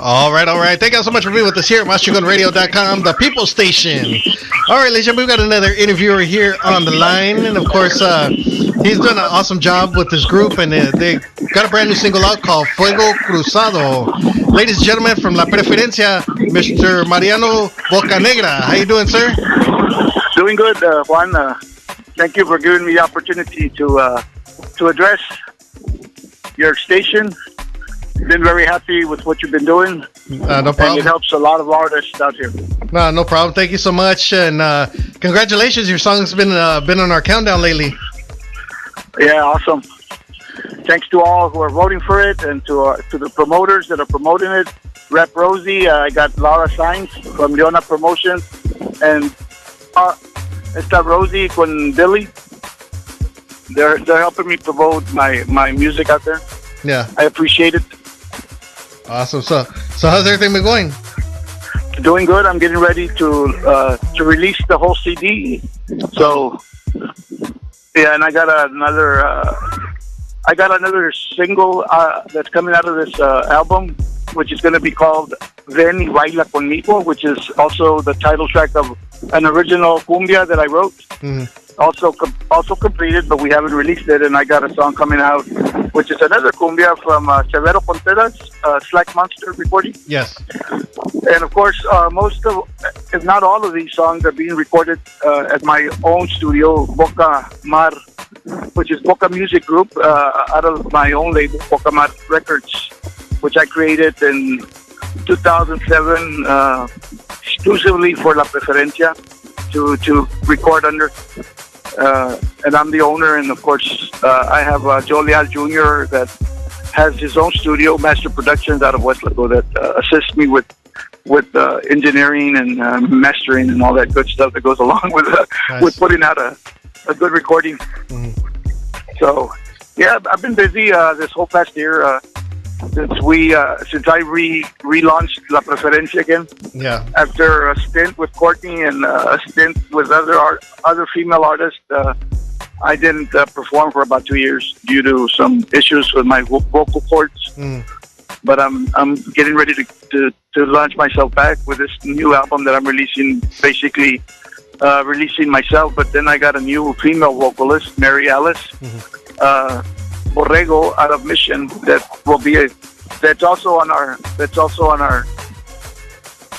All right, all right. Thank you so much for being with us here at MasterGunRadio.com, the People Station. All right, ladies and gentlemen, we've got another interviewer here on the line. And, of course, he's done an awesome job with this group, and they got a brand new single out called Fuego Cruzado. Ladies and gentlemen, from La Preferencia, Mr. Mariano Bocanegra. How you doing, sir? Doing good, Juan. Thank you for giving me the opportunity to address your station. Been very happy with what you've been doing. No problem. And it helps a lot of artists out here. No problem. Thank you so much, and congratulations. Your song's been on our countdown lately. Yeah, awesome. Thanks to all who are voting for it, and to the promoters that are promoting it. Rep Rosie, I got Laura Sainz from Leona Promotions, and esta Rosie con Billy. They're helping me promote my music out there. Yeah, I appreciate it. Awesome. So how's everything been going? Doing good. I'm getting ready to release the whole CD. So yeah, and I got another single that's coming out of this album, which is going to be called Ven y Baila Conmigo, which is also the title track of an original cumbia that I wrote. Mm-hmm. Also completed, but we haven't released it. And I got a song coming out, which is another cumbia from Severo Contreras, Slack Monster recording. Yes. And of course, most of, if not all of these songs are being recorded at my own studio, Boca Mar, which is Boca Music Group, out of my own label, Boca Mar Records, which I created in 2007 exclusively for La Preferencia to record under. And I'm the owner, and of course, I have Joe Leal Jr. that has his own studio, Master Productions, out of Westlaco, that assists me with engineering and mastering and all that good stuff that goes along with nice. With putting out a good recording. Mm-hmm. So, yeah, I've been busy this whole past year since I relaunched La Preferencia again. Yeah. After a stint with Courtney and a stint with other female artists, I didn't perform for about 2 years due to some issues with my vocal cords. Mm. But I'm getting ready to launch myself back with this new album that I'm releasing, basically releasing myself. But then I got a new female vocalist, Mary Alice. Mm-hmm. Borrego out of Mission, that's also on our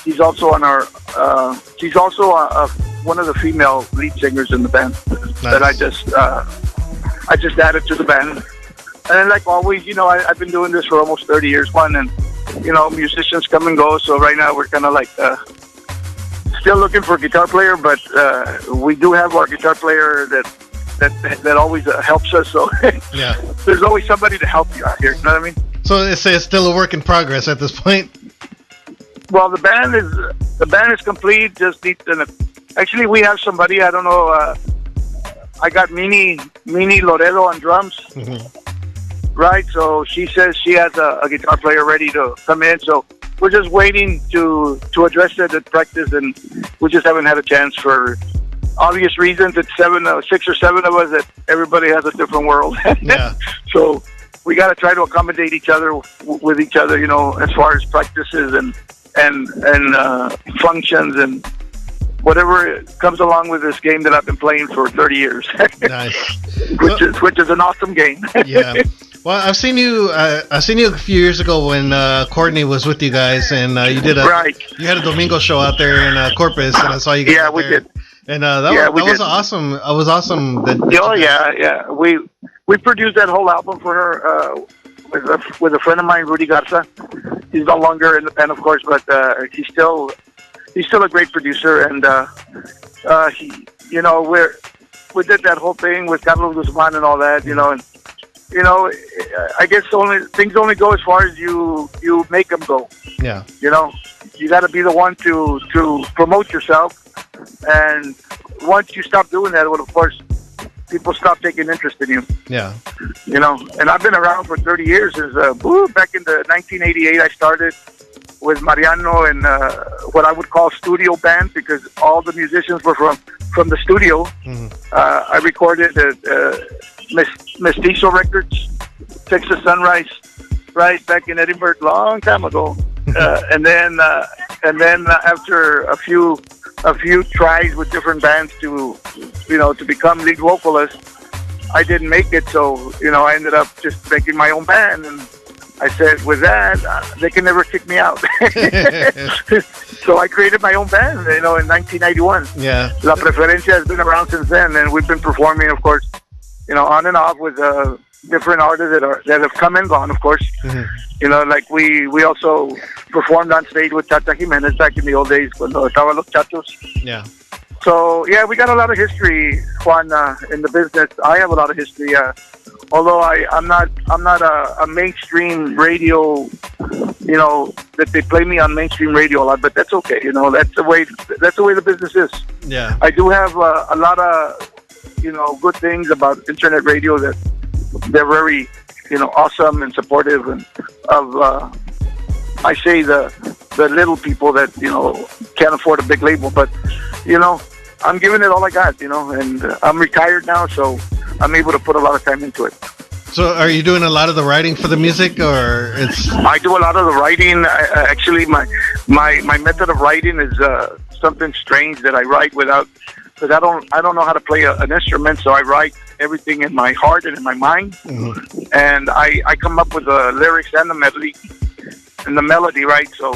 she's also one of the female lead singers in the band. Nice. That I just added to the band. And like always, I've been doing this for almost 30 years, and musicians come and go, so right now we're kind of like still looking for a guitar player, but we do have our guitar player that always helps us. So yeah, there's always somebody to help you out here. You know what I mean? So it's still a work in progress at this point. Well, the band is complete. Just need actually we have somebody. I don't know. I got Mini Loredo on drums. Mm-hmm. Right. So she says she has a guitar player ready to come in. So we're just waiting to address it at practice, and we just haven't had a chance for obvious reasons. It's 6 or 7 of us that everybody has a different world. Yeah. So we got to try to accommodate each other with each other, as far as practices and functions and whatever comes along with this game that I've been playing for 30 years. Nice. which is an awesome game. Yeah. Well, I've seen you a few years ago when Courtney was with you guys, and you did you had a Domingo show out there in Corpus, and I saw you guys. Yeah, we did. And that was awesome. It was awesome. Yeah. We produced that whole album for her with a friend of mine, Rudy Garza. He's no longer in the band, of course, but he's still a great producer. And we did that whole thing with Carlos Guzman and all that, and I guess things only go as far as you make them go. Yeah. You got to be the one to promote yourself. And once you stop doing that, well, of course, people stop taking interest in you. Yeah. And I've been around for 30 years. Back in the 1988, I started with Mariano and what I would call studio band, because all the musicians were from the studio. Mm-hmm. I recorded at Mestizo Records, Texas Sunrise, right back in Edinburgh, long time ago. And then after a few tries with different bands to become lead vocalist, I didn't make it. So I ended up just making my own band, and I said, with that, they can never kick me out. So I created my own band, in 1991. Yeah. La Preferencia has been around since then, and we've been performing, of course, on and off with different artists that have come and gone, of course. Mm-hmm. Like we also performed on stage with Tata Jimenez back in the old days, cuando estaba Los Chatos. Yeah. So yeah, we got a lot of history, Juan, in the business. I have a lot of history. Although I'm not a mainstream radio, that they play me on mainstream radio a lot, but that's okay. That's the way the business is. Yeah. I do have a lot of good things about internet radio, that they're very awesome and supportive, and of I say the little people that can't afford a big label, but I'm giving it all I got, and I'm retired now, so I'm able to put a lot of time into it. So are you doing a lot of the writing for the music, or it's... I do a lot of the writing. Actually, my method of writing is something strange that I write without, because I don't know how to play an instrument, so I write everything in my heart and in my mind. Mm-hmm. And I come up with the lyrics and the melody, right? So,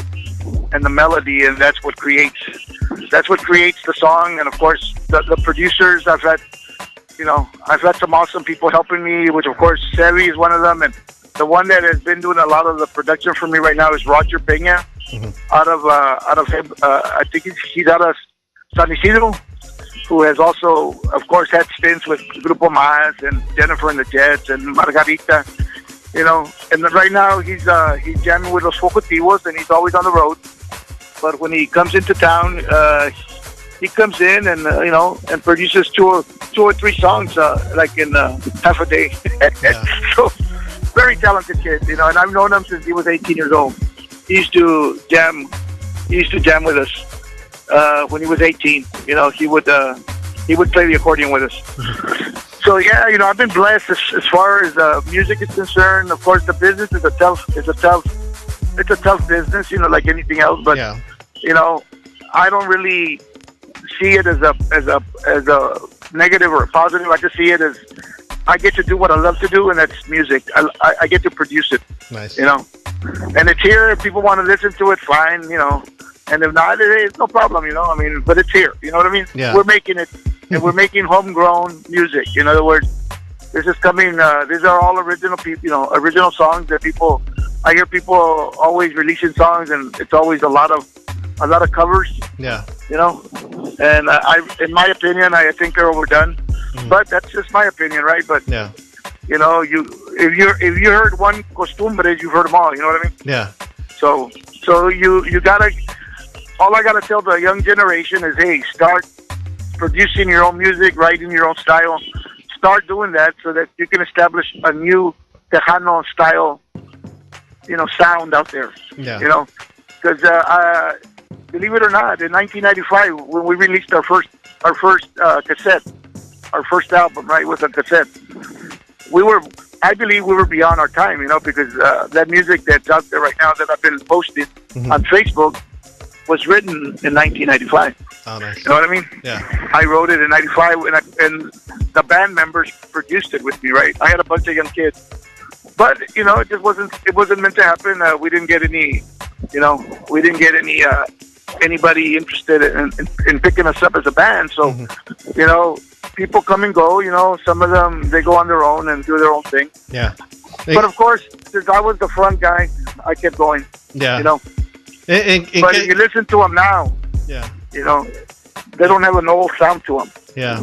and the melody, and that's what creates the song. And of course, the producers, I've had some awesome people helping me, which of course Sevi is one of them, and the one that has been doing a lot of the production for me right now is Roger Peña, mm-hmm. out of I think he's out of San Isidro, who has also, of course, had stints with Grupo Mas and Jennifer and the Jets and Margarita, and then right now he's jamming with Los Fugitivos, and he's always on the road. But when he comes into town, he comes in and and produces two or three songs like in half a day. Yeah. So very talented kid, and I've known him since he was 18 years old. He used to jam with us when he was 18. He would play the accordion with us. So yeah, I've been blessed as far as music is concerned. Of course, the business is a tough business, like anything else. But yeah. I don't really see it as a negative or a positive. I just see it as I get to do what I love to do, and that's music. I get to produce it. Nice. And it's here. If people want to listen to it, fine. And if not, it's no problem. But it's here. You know what I mean? Yeah. We're making it, and we're making homegrown music. In other words, this is coming. These are all original people. Original songs that people. I hear people always releasing songs, and it's always a lot of covers. Yeah. And in my opinion, I think they're overdone. Mm-hmm. But that's just my opinion, right? But yeah. If you heard one costumbres, you've heard them all. You know what I mean? Yeah. So you gotta. All I gotta tell the young generation is, hey, start producing your own music, writing your own style. Start doing that so that you can establish a new Tejano style, sound out there. Yeah. Because believe it or not, in 1995, when we released our first cassette, our first album, right, with a cassette, I believe we were beyond our time, because that music that's out there right now that I've been posting mm-hmm. on Facebook was written in 1995. Oh, nice. You know what I mean? Yeah. I wrote it in 95, and the band members produced it with me, right? I had a bunch of young kids. But, it just wasn't meant to happen. We didn't get any, anybody interested in picking us up as a band. So, mm-hmm. People come and go, some of them, they go on their own and do their own thing. Yeah. But of course, since I was the front guy, I kept going. Yeah. But if you listen to them now, yeah. They don't have an old sound to them. Yeah.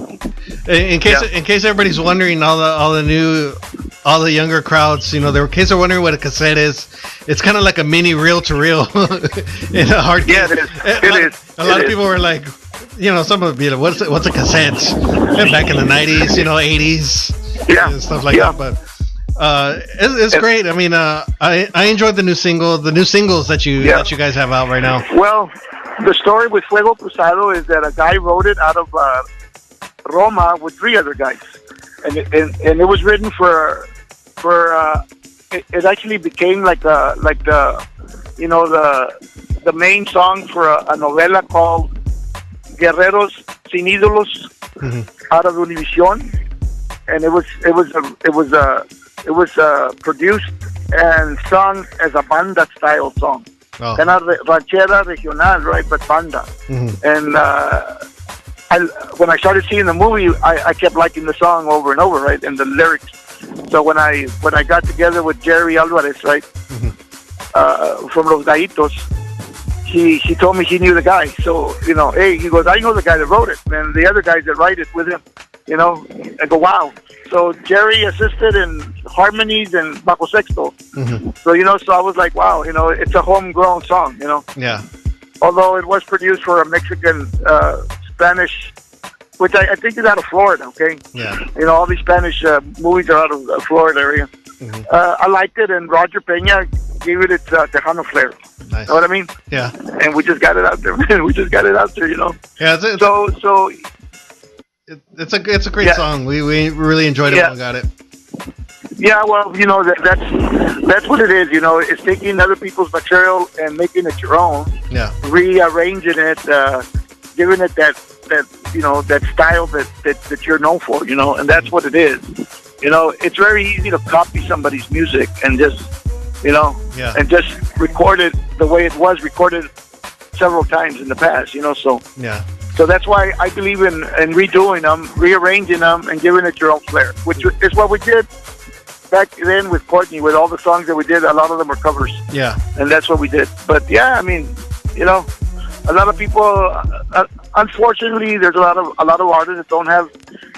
In case everybody's wondering, all the younger crowds, in case they're wondering what a cassette is, it's kind of like a mini reel-to-reel in a hard case. Yeah, it is. A lot of people were like, some of them, what's a cassette? And back in the 90s, 80s, yeah, and stuff like that. But it's great. I mean, I enjoyed the new singles that you guys have out right now. Well, the story with Fuego Cruzado is that a guy wrote it out of Roma with three other guys, and it was written for it actually became like the the main song for a novela called Guerreros Sin Ídolos out of Univision, and it was produced and sung as a banda style song. Oh. Kind of ranchera regional, right? But banda. And when I started seeing the movie, I kept liking the song over and over, right? And the lyrics. So when I got together with Jerry Alvarez, right, from Los Gallitos, he told me he knew the guy. So hey, he goes, I know the guy that wrote it, and the other guys that write it with him. I go, wow. So Jerry assisted in harmonies and bajo sexto. So so I was like, wow, it's a homegrown song. Yeah. Although it was produced for a Mexican Spanish, which I think is out of Florida. Okay. Yeah. All these Spanish movies are out of the Florida area. I liked it, and Roger Peña gave it its Tejano flair. Nice. Know what I mean? Yeah. And we just got it out there. Yeah. So. It's a great song. We really enjoyed it when we got it. Yeah, well, that's what it is. It's taking other people's material and making it your own. Yeah. Rearranging it, giving it that style that you're known for. And that's what it is. It's very easy to copy somebody's music and just and just record it the way it was recorded several times in the past. So yeah. So that's why I believe in redoing them, rearranging them, and giving it your own flair, which is what we did back then with Courtney. With all the songs that we did, a lot of them were covers. Yeah. And that's what we did. But yeah, I mean, a lot of people. Unfortunately, there's a lot of artists that don't have,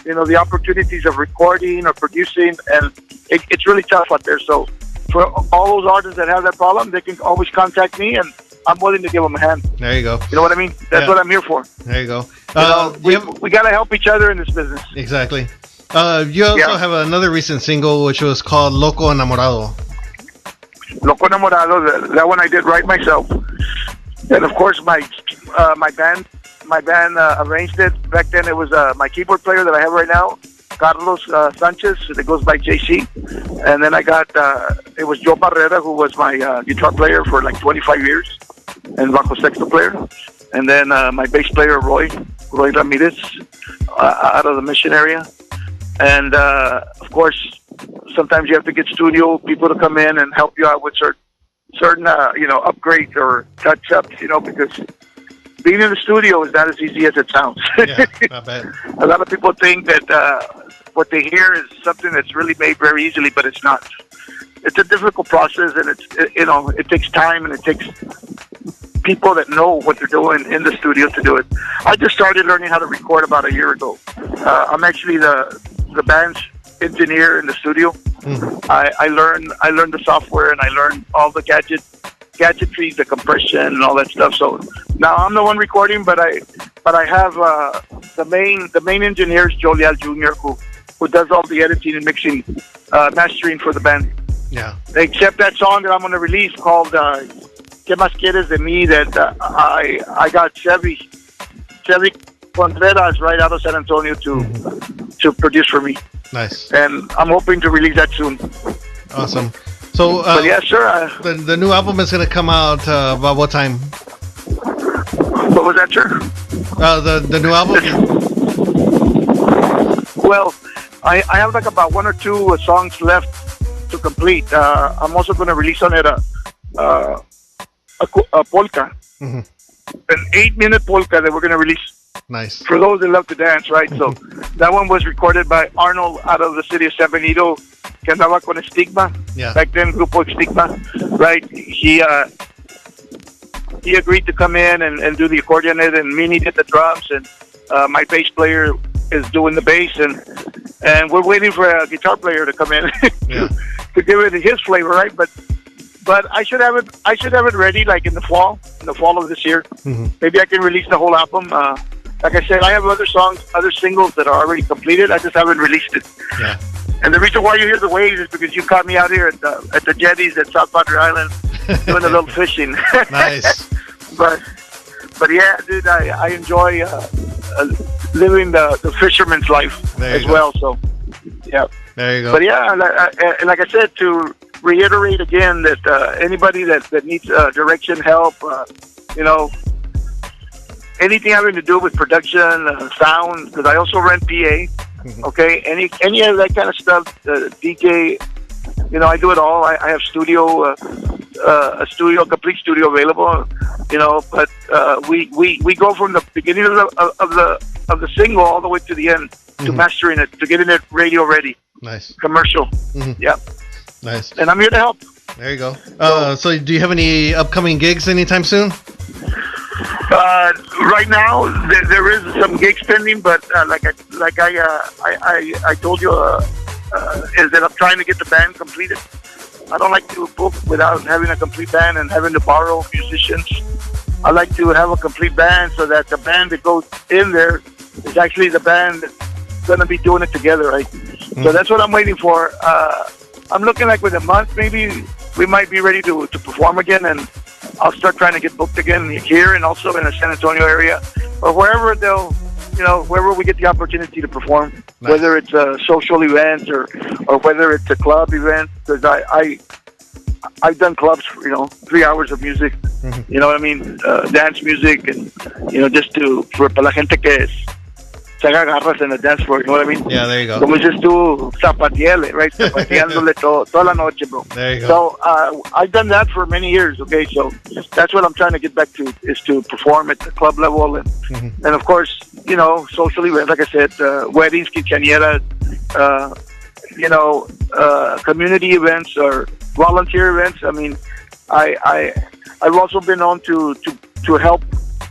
the opportunities of recording or producing, and it's really tough out there. So for all those artists that have that problem, they can always contact me, and I'm willing to give them a hand. There you go. You know what I mean? That's what I'm here for. There you go. We got to help each other in this business. Exactly. You also have another recent single, which was called Loco Enamorado. Loco Enamorado, that one I did write myself. And of course, my band arranged it. Back then, it was my keyboard player that I have right now, Carlos Sanchez, that goes by JC. And then I got, it was Joe Barrera, who was my guitar player for like 25 years, and bajo sexto player. And then my bass player, Roy Ramirez, out of the Mission area. And of course, sometimes you have to get studio people to come in and help you out with certain upgrades or touch-ups, because being in the studio is not as easy as it sounds. Yeah, not bad. A lot of people think that what they hear is something that's really made very easily, but it's not. It's a difficult process, and it takes time, and it takes people that know what they're doing in the studio to do it. I just started learning how to record about a year ago. I'm actually the band's engineer in the studio. I learned the software, and I learned all the gadgetry, the compression, and all that stuff. So now I'm the one recording, but I have the main engineer is Joe Leal Jr., who does all the editing and mixing, mastering for the band. Yeah. Except that song that I'm going to release called "¿Qué más quieres de mí?" that I got Chevy Contreras right out of San Antonio to produce for me. Nice. And I'm hoping to release that soon. Awesome. So, but yeah, sure. The new album is going to come out about what time? What was that, sir? The new album? Well, I have like about one or two songs left to complete. I'm also going to release on it a polka, an 8-minute polka that we're going to release. Nice. For those that love to dance, right? So that one was recorded by Arnold out of the city of San Benito, que andaba con Estigma. Yeah. Back then, Grupo Estigma, right? He agreed to come in and do the accordion, and Mini did the drums, and my bass player is doing the bass, and we're waiting for a guitar player to come in to give it his flavor, right? But I should have it ready like in the fall of this year. Maybe I can release the whole album. Like I said, I have other singles that are already completed. I just haven't released it. Yeah. And the reason why you hear the waves is because you caught me out here at the jetties at South Padre Island doing a little fishing. Nice. But yeah, dude, I enjoy living the fisherman's life as well. So yeah. There you go. But yeah, like I said, to reiterate again that anybody that needs direction, help, anything having to do with production, sound, because I also rent PA. Okay, any of that kind of stuff, DJ. I do it all. I have studio, complete studio available. But we go from the beginning of the single all the way to the end to mastering it, to getting it radio ready. Nice. Commercial. Yeah. Nice. And I'm here to help. There you go. So do you have any upcoming gigs anytime soon? Right now, there is some gigs pending, but like I told you, is that I'm trying to get the band completed. I don't like to book without having a complete band and having to borrow musicians. I like to have a complete band so that the band that goes in there is actually the band that's going to be doing it together, right? So that's what I'm waiting for. I'm looking like within a month, maybe we might be ready to perform again, and I'll start trying to get booked again here and also in the San Antonio area, or wherever wherever we get the opportunity to perform, whether it's a social event or whether it's a club event, because I've done clubs, 3 hours of music, you know what I mean, dance music, and just for la gente que es se haga garras in the dance floor, you know what I mean? Yeah, there you go. Como dices tú, zapateale, right? Zapateándole toda la noche, bro. There you go. So I've done that for many years, okay? So that's what I'm trying to get back to, is to perform at the club level. And of course, social events, like I said, weddings, quinceañeras, community events or volunteer events. I mean, I've also been on to help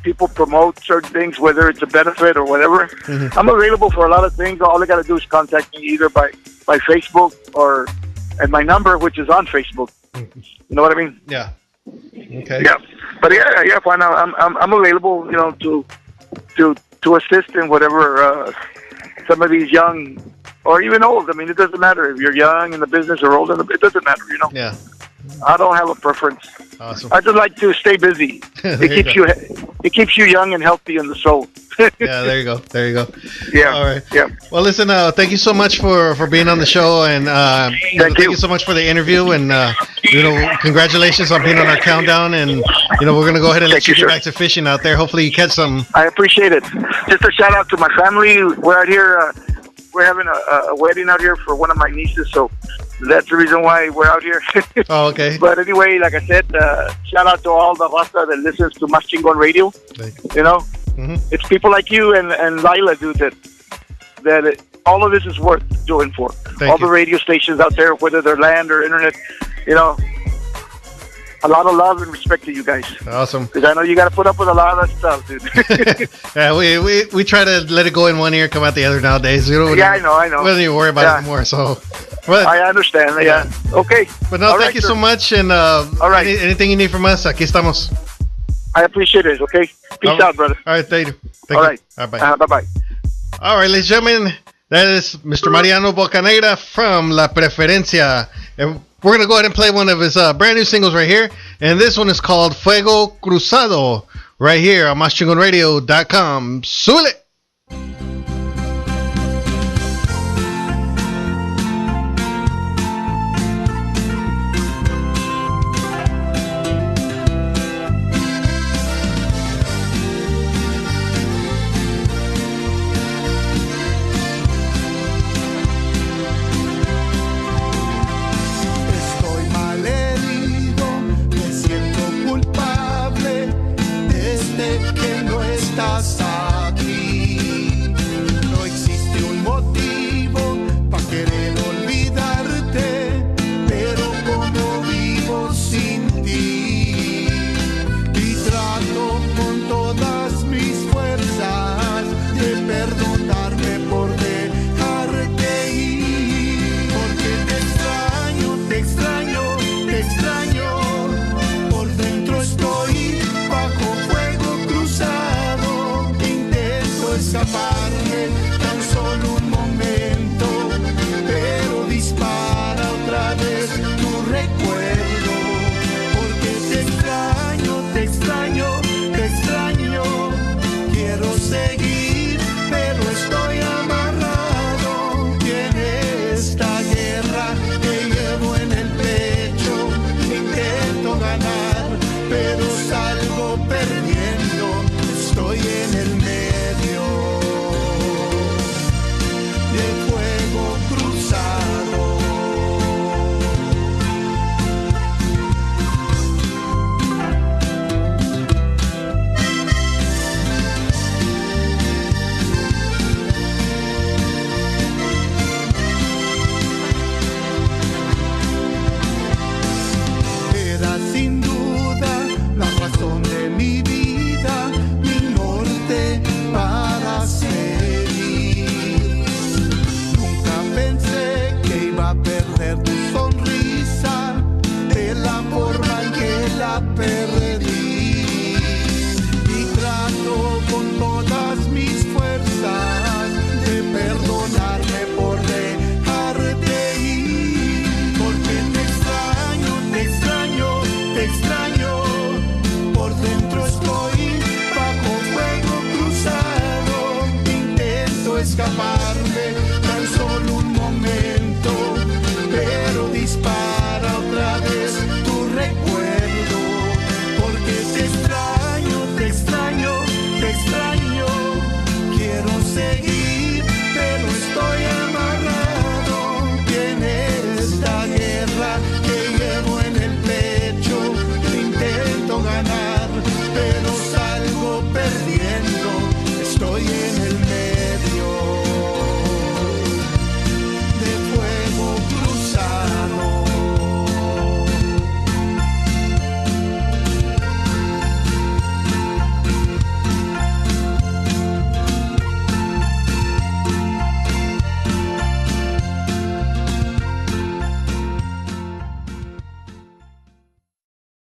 people promote certain things, whether it's a benefit or whatever. I'm available for a lot of things. All I got to do is contact me either by Facebook or at my number, which is on Facebook. You know what I mean? Yeah. Okay. Yeah. But yeah, fine. I'm available, to assist in whatever some of these young or even old. I mean, it doesn't matter if you're young in the business or old in it doesn't matter, Yeah. I don't have a preference. Awesome. I just like to stay busy. It keeps you young and healthy in the soul. Yeah, there you go. Yeah. All right. Yeah. Well, listen, thank you so much for being on the show, and thank you so much for the interview, and congratulations on being on our countdown, and we're gonna go ahead and let you get back to fishing out there. Hopefully you catch some. I appreciate it. Just a shout out to my family. We're out here. We're having a wedding out here for one of my nieces, so that's the reason why we're out here. Oh, okay. But anyway, like I said, shout out to all the raza that listens to Mas Chingon Radio. It's people like you and Lila, dude, that all of this is worth doing for. All the radio stations out there, whether they're land or internet, a lot of love and respect to you guys. Awesome. Because I know you got to put up with a lot of that stuff, dude. Yeah, we try to let it go in one ear, come out the other nowadays. I know. We don't even worry about it anymore. So, but, I understand. Yeah. Okay. But no, thank you so much. And all right. Anything you need from us, aquí estamos. I appreciate it. Okay. Peace out, brother. All right. Thank you. All right. All right. Bye. Bye-bye. All right, ladies and gentlemen, that is Mr. Mariano Bocanegra from La Preferencia. And we're going to go ahead and play one of his brand new singles right here. And this one is called Fuego Cruzado right here on MasChingonRadio.com. Súbele!